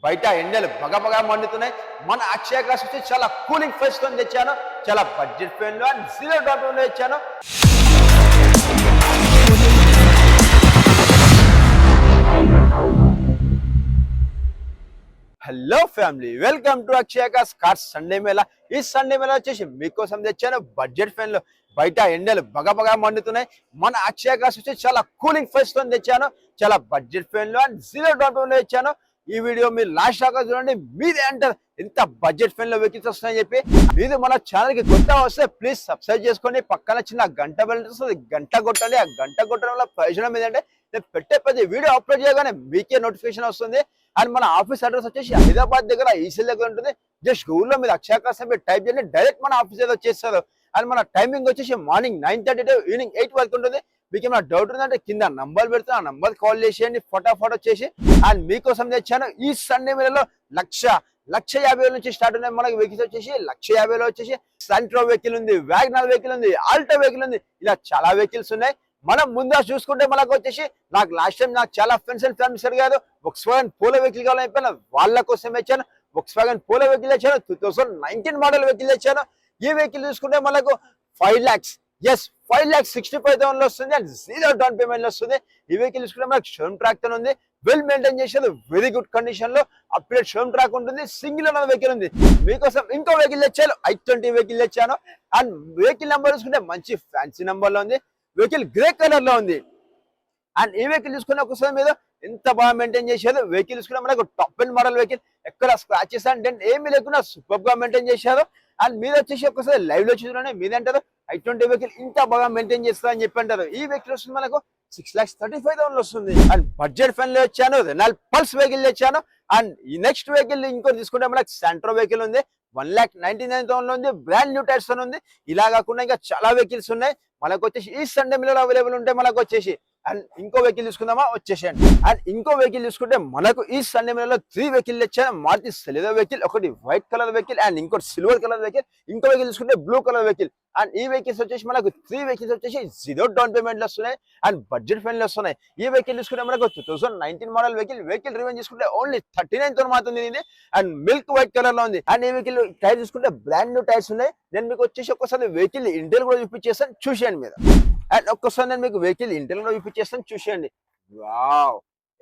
బయట ఎండలు బగబగా మండుతున్నాయి. మన అక్షయ కాస్ట్ వచ్చి చాలా కూలింగ్ ఫేస్ తో తెచ్చాను. చాలా బడ్జెట్ ఫ్రెండ్ లో అండ్ జీరో డాట్ లో తెచ్చాను. Hello family, welcome to Akshaya cars Sunday Mela. ఈ సండే మేళా వచ్చేసి మీకోసం తెచ్చాను బడ్జెట్ ఫ్రెండ్ లో. బయట ఎండలు బగబగా మండుతున్నాయి. మన అక్షయ కార్స్ వచ్చి చాలా కూలింగ్ ఫేస్ తో తెచ్చాను. చాలా బడ్జెట్ ఫ్రెండ్ లో అండ్ జీరో డాట్ లో తెచ్చాను. ఈ వీడియో మీరు లాస్ట్ దాకా చూడండి. మీదే అంటారు ఎంత బడ్జెట్ ఫ్రెండ్ లో వెహికల్స్ వస్తున్నాయని చెప్పి. మీరు మన ఛానల్ కి కొత్త వస్తే ప్లీజ్ సబ్స్క్రైబ్ చేసుకొని పక్కన చిన్న గంట బెల్ వస్తుంది, గంట కొట్టండి. ఆ గంట కొట్టడం వల్ల ప్రయోజనం ఏంటంటే నేను పెట్టే ప్రతి వీడియో అప్లోడ్ చేయగానే మీకే నోటిఫికేషన్ వస్తుంది. అండ్ మన ఆఫీస్ అడ్రస్ వచ్చేసి హైదరాబాద్ దగ్గర ఈసీఎల్ దగ్గర ఉంటుంది. జస్ట్ గూగుల్లో మీరు అక్షయ కార్స్ మీరు టైప్ చేయండి, డైరెక్ట్ మన ఆఫీస్ అయితే వచ్చేస్తారు. అండ్ మన టైమింగ్ వచ్చేసి మార్నింగ్ 9:30 టు ఈవినింగ్ 8 వరకు ఉంటుంది. మీకు ఏమైనా డౌట్ ఉందంటే కింద నంబర్ పెడుతున్నా, ఆ నంబర్ కాల్ చేసేయండి, ఫటాఫట్ వచ్చేసి. అండ్ మీకోసం తెచ్చాను ఈ సండే మేళలో 1,50,000 నుంచి స్టార్ట్ ఉన్నాయి మనకి వెహికల్స్ వచ్చేసి. 1,50,000 వచ్చేసి సెంట్రో వెహికల్ ఉంది, వ్యాగనర్ వెహికల్ ఉంది, ఆల్టో వెహికల్ ఉంది. ఇలా చాలా వెహికల్స్ ఉన్నాయి. మనం ముందుగా చూసుకుంటే మనకు వచ్చేసి నాకు లాస్ట్ టైం నాకు చాలా ఫ్రెండ్స్ అండ్ ఫ్యామిలీస్ అడిగారు వోక్స్‌వాగన్ పోలో వెహికల్ కావాలని. వాళ్ళ కోసం వచ్చాను వోక్స్‌వాగన్ పోలో వెహికల్ తెచ్చాను. 2019 మోడల్ వెహికల్ తెచ్చాను. ఈ వెహికల్ చూసుకుంటే మనకు 5 lakhs, yes 5,65,000 వస్తుంది అండ్ జీరో డౌన్ పేమెంట్ వస్తుంది. ఈ వెహికల్ చూసుకుంటే మనకు షోరూమ్ ట్రాక్ తో ఉంది, వెల్ మెయింటైన్ చేసేది, వెరీ గుడ్ కండిషన్ లో అప్డేట్ షోరూమ్ ట్రాక్ ఉంటుంది. సింగిల్ ఉన్న వెహికల్ ఉంది. మీకోసం ఇంకో వెహికల్ తెచ్చాను, i20 వెహికల్ తెచ్చాను. అండ్ వెహికల్ నెంబర్ చూసుకుంటే మంచి ఫ్యాన్సీ నెంబర్ లో ఉంది. వెహికల్ గ్రే కలర్ లో ఉంది. అండ్ ఈ వెహికల్ చూసుకున్న ఒకసారి మీద ఎంత బాగా మెయింటైన్ చేశారు. వెహికల్ చూసుకున్న మనకు టాప్ అండ్ మోడల్ వెహికల్, ఎక్కడ స్క్రాచెస్ అండ్ డెంట్ ఏమీ లేకుండా సూపర్ గా మెయింటైన్ చేశారు. అండ్ మీద వచ్చేసి ఒకసారి లైవ్ లో చూడండి. మీద అంటారు i20 వెహికల్ ఇంత బాగా మెయింటైన్ చేస్తా అని చెప్పి అంటారు. ఈ వెహికల్ వస్తుంది మనకు 6,35,000 వస్తుంది. అండ్ బడ్జెట్ ఫ్రెండ్ లో వచ్చాను, రెనాల్ట్ పల్స్ వెహికల్ తెచ్చాను. అండ్ ఈ నెక్స్ట్ వెహికల్ ఇంకోటి తీసుకుంటే మనకు సెంట్రో వెహికల్ ఉంది, 1,99,000 ఉంది, బ్రాండ్ న్యూ టైర్స్ ఉంది. ఇలా కాకుండా ఇంకా చాలా వెహికల్స్ ఉన్నాయి మనకు వచ్చేసి ఈ సండే మేళలో అవైలబుల్ ఉంటాయి మనకు వచ్చేసి. అండ్ ఇంకో వెహికల్ తీసుకుందామా, వచ్చేసేయండి. అండ్ ఇంకో వెహికల్ తీసుకుంటే మనకు ఈ సండే మేళలో 3 వెహికల్ తెచ్చాను. మారుతి సెలెదో వెహికల్, ఒకటి వైట్ కలర్ వెహికల్ అండ్ ఇంకోటి సిల్వర్ కలర్ వెహికల్. ఇంకో వెహికల్ తీసుకుంటే బ్లూ కలర్ వెహికల్. అండ్ ఈ వెహికల్స్ వచ్చేసి మనకు 3 వెహికల్స్ వచ్చేసి జీరో డౌన్ పేమెంట్ వస్తున్నాయి అండ్ బడ్జెట్ ఫ్రెండ్లీ వస్తున్నాయి. ఈ వెహికల్ తీసుకుంటే మనకు 2019 మోడల్ వెహికల్. వెహికల్ రివెంజ్ తీసుకుంటే ఓన్లీ 39,000 మాత్రం ఉంది. అండ్ మిల్క్ వైట్ కలర్ లో ఉంది. అండ్ ఈ వెహికల్ టైర్ తీసుకుంటే బ్రాండ్ న్యూ టైర్స్ ఉన్నాయి. నేను మీకు వచ్చేసి ఒక్కసారి వెహికల్ ఇంటీరియర్ కూడా చూపించేస్తాను, చూసేయండి మీద. అండ్ ఒక్కసారి నేను మీకు వెహికల్ ఇంటీరియర్ కూడా చూపించేస్తాను, చూసేయండి. వావ్,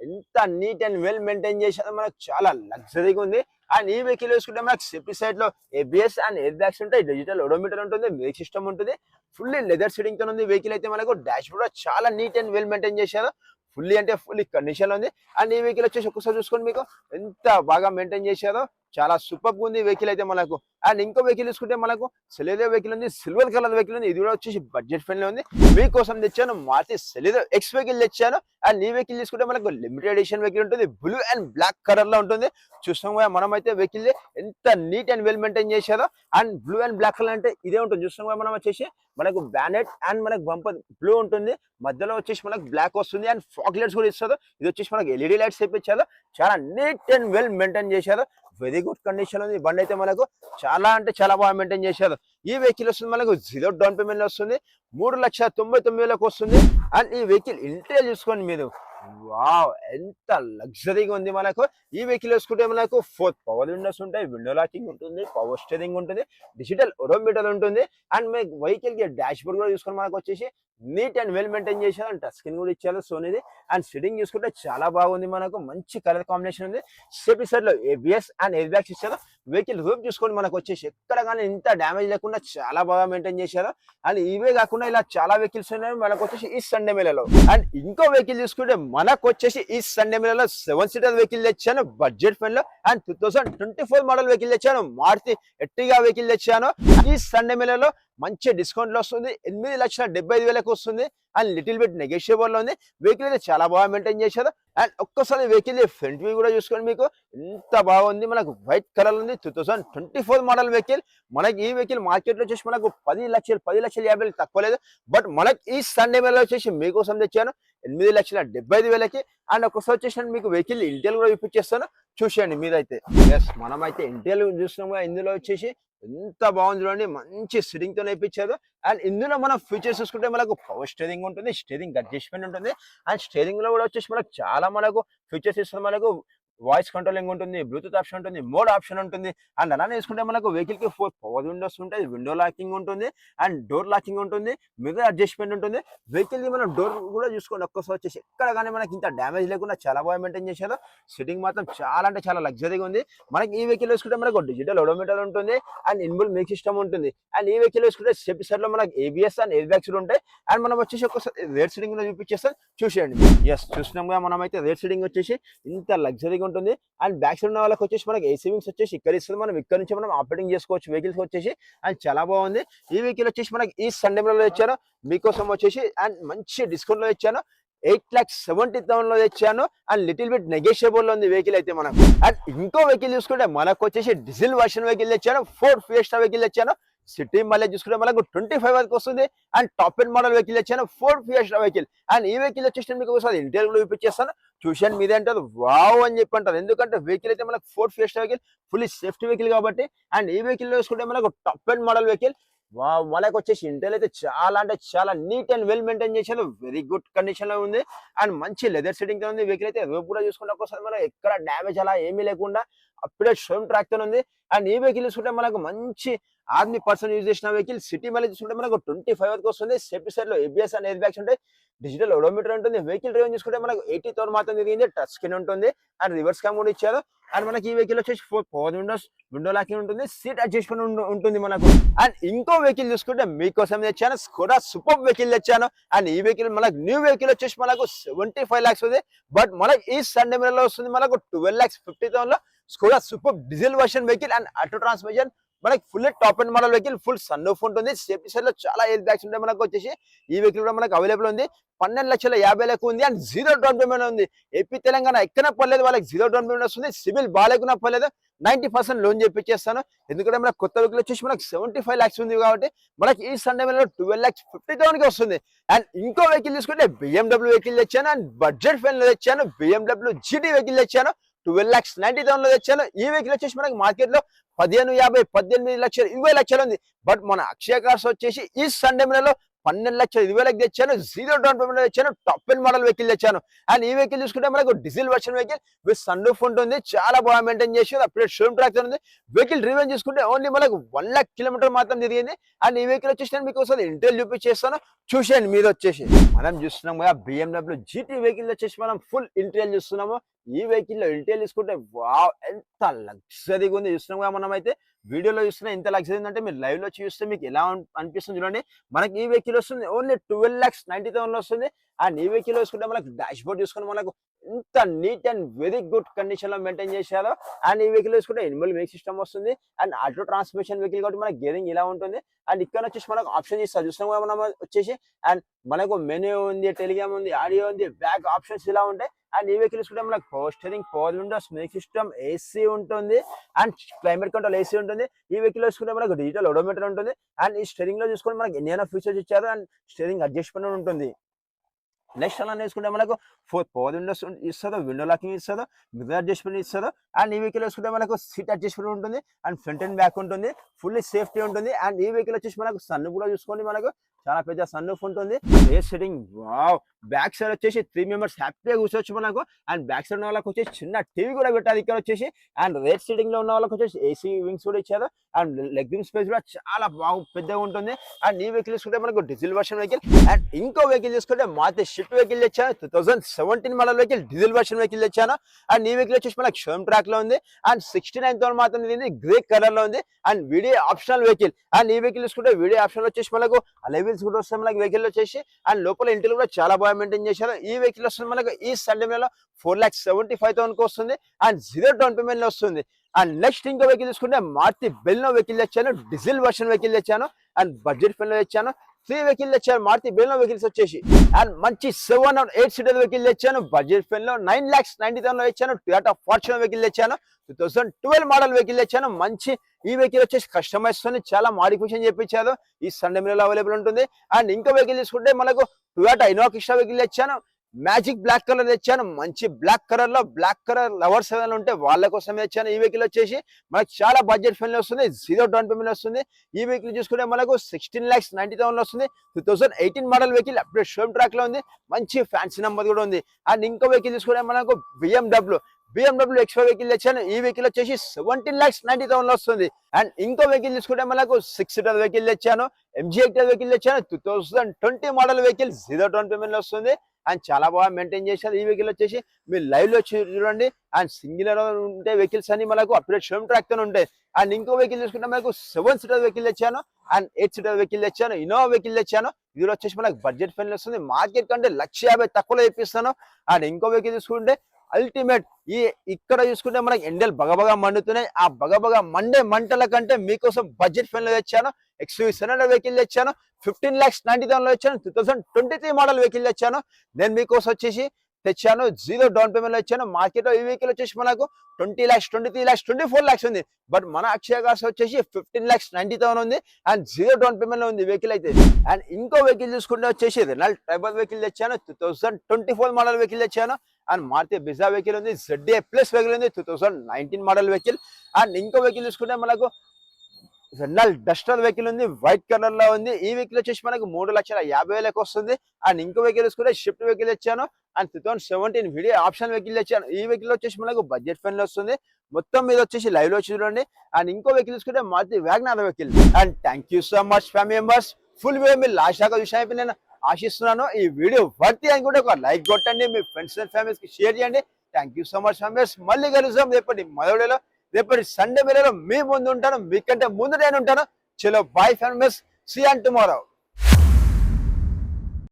ఎంత నీట్ అండ్ వెల్ మెయింటైన్ చేసేది, మనకు చాలా లగ్జరీగా ఉంది. అండ్ ఈ వెహికల్ వేసుకుంటే మనకు సేఫ్టీ సైడ్ లో ఏబిఎస్ అండ్ ఎయిర్ బ్యాగ్స్ ఉంటాయి, డిజిటల్ ఓడోమీటర్ ఉంటుంది, బ్రేక్ సిస్టమ్ ఉంటుంది, ఫుల్లీ లెదర్ సీటింగ్ తో ఉంది వెహికల్ అయితే. మనకు డాష్ బోర్డ్ చాలా నీట్ అండ్ వెల్ మెయింటైన్ చేశారు, ఫుల్లీ అంటే ఫుల్లీ కండిషన్ లో ఉంది. అండ్ ఈ వెహికల్ వచ్చేసి ఒక్కసారి చూసుకోండి, మీకు ఎంత బాగా మెయింటైన్ చేశారో, చాలా సూపర్ ఉంది వెహికల్ అయితే మనకు. అండ్ ఇంకో వెహికల్ చూసుకుంటే మనకు సెలెదో వెహికల్ ఉంది, సిల్వర్ కలర్ వెహికల్ ఉంది. ఇది కూడా వచ్చేసి బడ్జెట్ ఫ్రెండ్లీ ఉంది. మీకోసం తెచ్చాను మారుతి సెలెదో ఎక్స్ వెహికల్ తెచ్చాను. అండ్ ఈ వెహికల్ తీసుకుంటే మనకు లిమిటెడ్ ఎడిషన్ వెహికల్ ఉంటుంది, బ్లూ అండ్ బ్లాక్ కలర్ లో ఉంటుంది. చూస్తాం కదా మనం అయితే వెహికల్ ఎంత నీట్ అండ్ వెల్ మెయింటైన్ చేశారో. And blue and black colour అంటే ఇదే ఉంటుంది. చూస్తాం కదా మనం వచ్చేసి మనకు బ్యానెట్ అండ్ మనకు బంపర్ బ్లూ ఉంటుంది, మధ్యలో వచ్చేసి మనకు బ్లాక్ వస్తుంది. అండ్ ఫాగ్ లైట్స్ కూడా ఇస్తారు. ఇది వచ్చేసి మనకు ఎల్ఈడి లైట్స్ తెప్పించారు. చాలా నీట్ అండ్ వెల్ మెయింటైన్ చేశారు, వెరీ గుడ్ కండిషన్ ఉంది. బండి అయితే మనకు చాలా అంటే చాలా బాగా మెయింటైన్ చేశారు. ఈ వెహికల్ వస్తుంది మనకు జీరో డౌన్ పేమెంట్ వస్తుంది, 3,99,000 వస్తుంది. అండ్ ఈ వెహికల్ ఇంటీరియర్ చూసుకోండి మీరు, వావ్ ఎంత లగ్జరీగా ఉంది మనకు. ఈ వెహికల్ వేసుకుంటే మనకు 4 పవర్ విండోస్ ఉంటాయి, విండో లాకింగ్ ఉంటుంది, పవర్ స్టీరింగ్ ఉంటుంది, డిజిటల్ ఓడోమీటర్ ఉంటుంది. అండ్ మీకు వెహికల్ కి డాష్ బోర్డ్ కూడా చూసుకొని మనకు వచ్చేసి నీట్ అండ్ వెల్ మెయింటైన్ చేశారు. అండ్ టచ్ స్క్రీన్ కూడా ఇచ్చారు సోనీది. అండ్ సిట్టింగ్ చూసుకుంటే చాలా బాగుంది మనకు, మంచి కలర్ కాంబినేషన్ ఉంది. సేఫ్టీ సైడ్ లో ఏబిఎస్ అండ్ ఎయిర్ బ్యాగ్స్ ఇచ్చారు. వెహికల్ రూప్ చూసుకోండి మనకు వచ్చేసి ఎక్కడ కానీ ఇంత డ్యామేజ్ లేకుండా చాలా బాగా మెయింటైన్ చేశారు. అండ్ ఇవే కాకుండా ఇలా చాలా వెహికల్స్ ఉన్నాయి మనకు వచ్చేసి ఈ సండే మేళలో. అండ్ ఇంకో వెహికల్ చూసుకుంటే మనకు వచ్చేసి ఈ సండే మేళలో 7 సీటర్ వెహికల్ తెచ్చాను బడ్జెట్ ఫ్రెండ్ లో. అండ్ 2024 మోడల్ వెహికల్ తెచ్చాను, మారుతి ఎర్టిగా వెహికల్ తెచ్చాను. ఈ సండే మేళలో మంచి డిస్కౌంట్ లో వస్తుంది, 8,75,000 వస్తుంది. అండ్ లిటిల్ బిట్ నెగోషియబుల్ లో ఉంది. వెహికల్ అయితే చాలా బాగా మెయింటైన్ చేశారు. అండ్ ఒక్కసారి వెహికల్ ఫ్రంట్ వ్యూ కూడా చూసుకోండి, మీకు ఎంత బాగుంది. మనకు వైట్ కలర్ ఉంది, 2024 మోడల్ వెహికల్. మనకి ఈ వెహికల్ మార్కెట్ లో వచ్చేసి మనకు 10,50,000 తక్కువ లేదు. బట్ మనకి ఈ సండే మేళలో వచ్చేసి మీకోసం తెచ్చాను 8,75,000కి. అండ్ ఒకసారి వచ్చేసి మీకు వెహికల్ ఇంటీరియర్ కూడా చూపించేస్తాను, చూసేయండి మీరైతే. ఎస్, మనమైతే ఇంటీరియర్ చూస్తున్నాం కదా, ఇందులో వచ్చేసి ఎంత బాగుంది చూడండి, మంచి సిట్టింగ్ తో నేర్పించారు. అండ్ ఇందులో మనం ఫీచర్స్ చూసుకుంటే మనకు పవర్ స్టీరింగ్ ఉంటుంది, స్టీరింగ్ అడ్జస్ట్మెంట్ ఉంటుంది. అండ్ స్టీరింగ్ లో కూడా వచ్చేసి మనకు చాలా మనకు ఫీచర్స్ ఇస్తుంది. మనకు వాయిస్ కంట్రోలింగ్ ఉంటుంది, బ్లూటూత్ ఆప్షన్ ఉంటుంది, మోడ్ ఆప్షన్ ఉంటుంది. అండ్ అలానే తీసుకుంటే మనకు వెహికల్ కి 4 పవర్ విండోస్ ఉంటాయి, విండో లాకింగ్ ఉంటుంది అండ్ డోర్ లాకింగ్ ఉంటుంది, మిర్రర్ అడ్జస్ట్మెంట్ ఉంటుంది. వెహికల్ కి మనం డోర్ కూడా చూసుకోండి ఒక్కసారి వచ్చేసి ఎక్కడ కానీ మనకి ఇంత డ్యామేజ్ లేకుండా చాలా బాగా మెయింటైన్ చేశారు. సిట్టింగ్ మాత్రం చాలా అంటే చాలా లగ్జరీగా ఉంది. మనకి ఈ వెహికల్ వేసుకుంటే మనకు డిజిటల్ ఓడోమీటర్ ఉంటుంది అండ్ ఇన్బుల్ మ్యూజిక్ సిస్టమ్ ఉంటుంది. అండ్ ఈ వెహికల్ వేసుకుంటే సేఫ్టీ సైడ్ లో మనకి ఏబిఎస్ అండ్ ఎయిర్ బ్యాగ్స్ ఉంటాయి. అండ్ మనం వచ్చేసి ఒకసారి రేర్ సీటింగ్ లో చూపించేస్తాం చూసేయండి. ఎస్ చూసినాం మనం అయితే రేర్ సీటింగ్ వచ్చేసి ఇంత లగ్జరీగా ఉంటుంది. అండ్ బ్యాక్ సైడ్ ఉన్న వాళ్ళకి వచ్చేసి మనకి ఏసీ వింగ్స్ వచ్చేసి ఇక్కడ ఇస్తుంది. మనం ఇక్కడ నుంచి మనం ఆపరేటింగ్ చేసుకోవచ్చు వెహికల్స్ వచ్చేసి. అండ్ చాలా బాగుంది. ఈ వెహికల్ వచ్చేసి మనకి ఈ సండే లో ఇచ్చాను మీకోసం వచ్చేసి. అండ్ మంచి డిస్కౌంట్ లో ఇచ్చాను, 8,70,000 లో తెచ్చాను. అండ్ లిటిల్ బిట్ నెగోషియబుల్ లో ఉంది వెహికల్ అయితే మనకు. అండ్ ఇంకో వెహికల్ చూసుకుంటే మనకు వచ్చేసి డీజిల్ వర్షన్ వెహికల్ తెచ్చాను, ఫోర్డ్ ఫియస్టా వెహికల్ తెచ్చాను. సిటీ మైలేజ్ చూసుకుంటే మనకు 25 వరకు వస్తుంది. And top end model vehicle తెచ్చాను, ఫోర్డ్ ఫియస్టా వెహికల్. అండ్ ఈ వెహికల్ వచ్చేసి మీకు ఒకసారి ఇంటీరియర్ కూడా చూపించేస్తాను చూసాను. మీదే అంటారు వావ్ అని చెప్పి అంటారు, ఎందుకంటే వెహికల్ అయితే మనకు Ford Fiesta vehicle fully safety vehicle కాబట్టి. అండ్ ఈ వెహికల్ చూసుకుంటే మనకు టాప్ ఎండ్ మోడల్ వెహికల్. మనకు వచ్చేసి ఇంటెల్ అయితే చాలా అంటే చాలా నీట్ అండ్ వెల్ మెయింటైన్ చేశారు, వెరీ గుడ్ కండిషన్ లో ఉంది. అండ్ మంచి లెదర్ సెట్టింగ్ తో ఉంది వెహికల్ అయితే. రోప్ కూడా చూసుకుంటే ఒకసారి మనం ఎక్కడ డ్యామేజ్ అలా ఏమీ లేకుండా అప్డేట్ షోరూమ్ ట్రాక్ తో ఉంది. అండ్ ఈ వెహికల్ చూసుకుంటే మనకు మంచి ఆర్మీ పర్సన్ యూజ్ చేసిన వెహికల్. సిటీ మైలేజ్ చూసుకుంటే మనకు 25 వరకు వస్తుంది. సేఫ్టీ సైడ్ లో ఏబిఎస్ అండ్ ఎయిర్ బ్యాగ్స్ ఉంటాయి, డిజిటల్ ఓడోమీటర్ ఉంటుంది. వెహికల్ డ్రైవింగ్ చూసుకుంటే మనకు 80,000 మాత్రం తిరిగింది, టచ్ స్క్రీన్ ఉంటుంది అండ్ రివర్స్ క్యామ్ కూడా ఇచ్చారు. అండ్ మనకి ఈ వెహికల్ వచ్చేసి 4 పవర్ విండోస్, విండో లాకింగ్ ఉంటుంది, సీట్ అడ్జస్ట్మెంట్ ఉంటుంది మనకు. అండ్ ఇంకో వెహికల్ చూసుకుంటే మీకోసం తెచ్చాను, స్కోడా సూపర్ వెహికల్ తెచ్చాను. అండ్ ఈ వెహికల్ మనకు న్యూ వెహికల్ వచ్చేసి మనకు 75 lakhs ఉంది. బట్ మనకి ఈ సండే లో వస్తుంది మనకు 12,50,000 లో Skoda super diesel version vehicle. And auto transmission మనకి full top and model vehicle, full sun roof ఉంటుంది. సేఫ్టీ సైడ్ లో చాలా ఎయిర్ బ్యాగ్స్ ఉంటాయి మనకు వచ్చేసి. ఈ వెహికల్ కూడా మనకు అవైలబుల్ ఉంది, 12,50,000 ఉంది. అండ్ 0 డౌన్ పేమెంట్ ఉంది. ఏపీ తెలంగాణ ఎక్కడ పర్లేదు, వాళ్ళకి 0 డౌన్ పేమెంట్ వస్తుంది. సివిల్ బాగాలేకున్నా పర్లేదు, 90% లోన్ చేపించేస్తాను. ఎందుకంటే మనకు కొత్త వెహికల్ వచ్చేసి మనకు 75 lakhs ఉంది కాబట్టి మనకి ఈ సండే లో 12,50,000 కి వస్తుంది. అండ్ ఇంకో వెహికల్ తీసుకుంటే BMW వెహికల్ తెచ్చాను. అండ్ బడ్జెట్ ఫైన్ లో తెచ్చాను, BMW GT వెహికల్ తెచ్చాను, 12,90,000 లో తెచ్చాను. ఈ వెహికల్ వచ్చేసి మనకి మార్కెట్ లో 15,50,000, 18 లక్షలు, 20 లక్షలు ఉంది. బట్ మన అక్షయ కార్స్ వచ్చేసి ఈ సండే లో 12,20,000 తెచ్చాను, 0 డౌన్ పేమెంట్ తెచ్చాను, టాప్ ఎండ్ మోడల్ వెహికల్ తెచ్చాను. అండ్ ఈ వెహికల్ చూసుకుంటే మనకు diesel version vehicle with sun roof ఉంటుంది, చాలా బాగా మెయింటైన్ చేసి అప్డేట్ షోరూమ్ ట్రాక్ ఉంది. వెహికల్ రివ్యూ చూసుకుంటే ఓన్లీ మనకు 1 lakh కిలోమీటర్ మాత్రం తిరిగింది. అండ్ ఈ వెహికల్ వచ్చేసి నేను మీకు ఒకసారి ఇంటెల్ చూపించేస్తాను చూసేయండి. మీరు వచ్చేసి మనం చూస్తున్నాం కదా BMW GT వెహికల్ వచ్చేసి మనం ఫుల్ ఇంటీరియర్ చూస్తున్నాము. ఈ వెహికల్ లో ఇంటీరియర్ తీసుకుంటే వావ్ ఎంత లగ్జరీగా ఉంది చూస్తున్నాం కదా. మనం అయితే వీడియోలో చూస్తున్నా ఎంత లగ్జరీ అంటే మీరు లైవ్ లో చూస్తే మీకు ఎలా అనిపిస్తుంది చూడండి. మనకి ఈ వెహికల్ వస్తుంది ఓన్లీ 12,90,000 లో వస్తుంది. అండ్ ఈ వెహికల్ చూసుకుంటే మనకు డాష్ బోర్డ్ చూసుకుంటే మనకు ఇంత neat and very good condition లో మెయింటైన్ చేశారు. అండ్ ఈ వెహికల్ చూసుకుంటే ఇన్బుల్ మ్యూజిక్ సిస్టమ్ వస్తుంది. అండ్ ఆటో ట్రాన్స్మిషన్ వెహికల్ కాబట్టి మనకి గేరింగ్ ఇలా ఉంటుంది. అండ్ ఇక్కడ వచ్చేసి మనకు ఆప్షన్ ఇస్తారు చూస్తున్నాం కదా మనం వచ్చేసి. అండ్ మనకు మెనూ ఉంది, టెలిగ్రామ్ ఉంది, ఆడియో ఉంది, బ్యాక్ ఆప్షన్స్ ఇలా ఉంటాయి. అండ్ ఈ వెహికల్ చూసుకుంటే మనకు power steering, power Windows, music system, AC ఉంటుంది. అండ్ క్లైమేట్ కంట్రోల్ ఏసీ ఉంటుంది. ఈ వెహికల్ చూసుకుంటే మనకు డిజిటల్ ఓడోమీటర్ ఉంటుంది. అండ్ ఈ స్టీరింగ్ లో చూసుకుంటే మనకి ఎన్ని ఫీచర్స్ ఇచ్చారు. అండ్ స్టీరింగ్ అడ్జస్ట్మెంట్ ఉంటుంది. నెక్స్ట్ అలా వేసుకుంటే మనకు 4 పవర్ విండోస్ ఇస్తారు, విండో లాకింగ్ ఇస్తారు, మిర్రర్ అడ్జస్ట్మెంట్ ఇస్తారు. అండ్ ఈ వెహికల్ వేసుకుంటే మనకు సీట్ అడ్జస్ట్మెంట్ ఉంటుంది. అండ్ ఫ్రంట్ అండ్ బ్యాక్ ఉంటుంది, ఫుల్లీ సేఫ్టీ ఉంటుంది. అండ్ ఈ వెహికల్ వచ్చేసి మనకు సన్ కూడా చూసుకోండి, మనకు చాలా పెద్ద సన్ రూఫ్ ఉంటుంది. Rare setting wow. Back side వచ్చేసి 3 members హ్యాపీగా కూర్చోవచ్చు మనకు. అండ్ బ్యాక్ సైడ్ ఉన్న వాళ్ళకి వచ్చేసి చిన్న టీవీ కూడా పెట్టారు ఇక్కడ వచ్చేసి. అండ్ రేర్ సెట్టింగ్ లో ఉన్న వాళ్ళకి వచ్చేసి ఏసీ వింగ్స్ కూడా ఇచ్చారు. అండ్ లెగ్ రూమ్ స్పేస్ కూడా చాలా బాగా పెద్దగా ఉంటుంది. అండ్ ఈ వెహికల్ చూసుకుంటే మనకు డీజిల్ వర్షన్ వెహికల్. అండ్ ఇంకో వెహికల్ చూసుకుంటే మారుతి షిఫ్ట్ వెహికల్ తెచ్చాను, 2017 model vehicle, diesel version vehicle తెచ్చాను. అండ్ ఈ వెహికల్ వచ్చేసి మనకు షోరూమ్ ట్రాక్ లో ఉంది. అండ్ 69,000 మాత్రం తిరిగింది, గ్రే కలర్ లో ఉంది. And video optional vehicle. And ఈ వెహికల్ చూసుకుంటే వీడియో ఆప్షన్ వచ్చేసి మనకు అలైవిల్స్ కూడా వస్తాయి మనకి వెహికల్ వచ్చేసి. అండ్ లోపల ఇంటిలో కూడా చాలా బాగా మెయింటైన్ చేశారు. ఈ వెహికల్ వస్తుంది మనకు ఈ సండే లో 4,75,000 కి వస్తుంది. అండ్ 0 డౌన్ పేమెంట్ లో వస్తుంది. అండ్ నెక్స్ట్ ఇంకో వెహికల్ తీసుకుంటే మారుతి బెల్నో వెహికల్ తెచ్చాను, డీజిల్ వర్షన్ వెహికల్ తెచ్చాను. అండ్ బడ్జెట్ ఫైన్ లో తెచ్చాను. 3 వెహికల్ తెచ్చాను మారుతి బెల్నో వెహికల్స్ వచ్చేసి. అండ్ మంచి 7 or 8 సీటర్ వెహికల్ తెచ్చాను, బడ్జెట్ ఫైన్ లో 9,90,000 లో తెచ్చాను. టొయోటా ఫార్చునర్ వెహికల్ తెచ్చాను, 2012 మోడల్ వెహికల్ తెచ్చాను. మంచి ఈ వెహికల్ వచ్చేసి కస్టమైజ్ తో చాలా మాడిఫికేషన్ చేయించారు. ఈ సండే లో అవైలబుల్ ఉంటుంది. అండ్ ఇంకో వెహికల్ తీసుకుంటే మనకు టొయోటా ఇన్నోవా క్రిస్టా వెహికల్ తెచ్చాను, మ్యాజిక్ బ్లాక్ కలర్ తెచ్చాను. మంచి బ్లాక్ కలర్ లో బ్లాక్ కలర్ లవర్స్ ఏదైనా ఉంటే వాళ్ళ కోసం తెచ్చాను. ఈ వెహికల్ వచ్చేసి మనకు చాలా బడ్జెట్ ఫ్రెండ్లీ వస్తుంది, 0 డౌన్ పేమెంట్ వస్తుంది. ఈ వెహికల్ చూసుకుంటే మనకు 16,90,000 వస్తుంది. 2018 model vehicle, update showroom track లో ఉంది. మంచి ఫ్యాన్సీ నెంబర్ కూడా ఉంది. అండ్ ఇంకో వెహికల్ చూసుకుంటే మనకు BMW BMW X5 వెహికల్ తెచ్చాను. ఈ వెహికల్ వచ్చేసి 17,90,000 లో వస్తుంది. అండ్ ఇంకో వెహికల్ తీసుకుంటే మనకు 6 సీటర్ వెహికల్ తెచ్చాను. MG హెక్టర్ వెహికల్ తెచ్చాను. 2020 మోడల్ వెహికల్ 0 డౌన్ పేమెంట్ లో వస్తుంది. అండ్ చాలా బాగా మెయింటైన్ చేశారు. ఈ వెహికల్ వచ్చేసి మీరు లైవ్ లో చూడండి. అండ్ సింగిల్ ఉంటే వెహికల్స్ అన్ని మనకు అప్డేట్ షోరూమ్ ట్రాక్ తో ఉంటాయి. అండ్ ఇంకో వెహికల్ తీసుకుంటే మనకు 7 సీటర్ వెహికల్ తెచ్చాను. అండ్ 8 సీటర్ వెహికల్ తెచ్చాను. ఇన్నోవా వెహికల్ తెచ్చాను. ఇది వచ్చేసి మనకు బడ్జెట్ ఫ్రెండ్లీ వస్తుంది. మార్కెట్ కంటే 1,50,000 తక్కువలో ఇప్పిస్తాను. అండ్ ఇంకో వెహికల్ తీసుకుంటే అల్టిమేట్ ఇక్కడ చూసుకుంటే మనకి ఎండలు బగబగా మండుతున్నాయి. ఆ బగబగా మండే మంటల కంటే మీకోసం బడ్జెట్ ఫ్రెండ్లీ తెచ్చాను. XUV 700 వెహికల్ తెచ్చాను. 15,90,000 లో వచ్చాను. 2023 మోడల్ వెహికల్ తెచ్చాను. నేను మీకోసం వచ్చేసి తెచ్చాను 0 డౌన్ పేమెంట్ లో ఇచ్చాను. మార్కెట్ లో ఈ వెహికల్ వచ్చేసి మనకు 20 lakhs, 23 lakhs, 24 lakhs ఉంది. బట్ మన అక్షయ కార్స్ వచ్చేసి 15,90,000 ఉంది. అండ్ 0 డౌన్ పేమెంట్ లో ఉంది వెహికల్ అయితే. అండ్ ఇంకో వెహికల్ చూసుకుంటే వచ్చేసి రెనాల్ట్ ట్రైబల్ వెహికల్ తెచ్చాను. 2024 మోడల్ వెహికల్ తెచ్చాను. అండ్ మారుతి బిజా వెహికల్ ఉంది. ZA ప్లస్ వెహికల్ ఉంది. 2019 మోడల్ వెహికల్. అండ్ ఇంకో వెహికల్ చూసుకుంటే మనకు రెనాల్ట్ డస్టర్ వెహికల్ ఉంది. వైట్ కలర్ లో ఉంది. ఈ వెహికల్ వచ్చేసి మనకు 3,50,000 వస్తుంది. అండ్ ఇంకో వెహికల్ చూసుకుంటే షిఫ్ట్ వెహికల్ తెచ్చాను. అండ్ 2017 వీడియో ఆప్షన్ వెహికల్ తెచ్చాను. ఈ వెహికల్ వచ్చేసి మనకు బడ్జెట్ ఫ్రెండ్లీ వస్తుంది. మొత్తం మీద వచ్చేసి లైవ్ లో చూడండి. అండ్ ఇంకో వెహికల్ చూసుకుంటే Maruti Wagon R vehicle. And thank you so much family members. Full video మీరు లాస్ట్ దాకా విషయం నేను ఆశిస్తున్నాను. ఈ వీడియో వర్తి అనుకుంటే ఒక లైక్ కొట్టండి. మీ ఫ్రెండ్స్ అండ్ ఫ్యామిలీస్ కి షేర్ చేయండి. Thank you so much families. మళ్ళీ కలుద్దాం రేపటి మొదటిలో. రేపటి సండే వేళలో మీ ముందు ఉంటాను. మీకంటే ముందు నేను ఉంటాను. చలో bye families. See you tomorrow.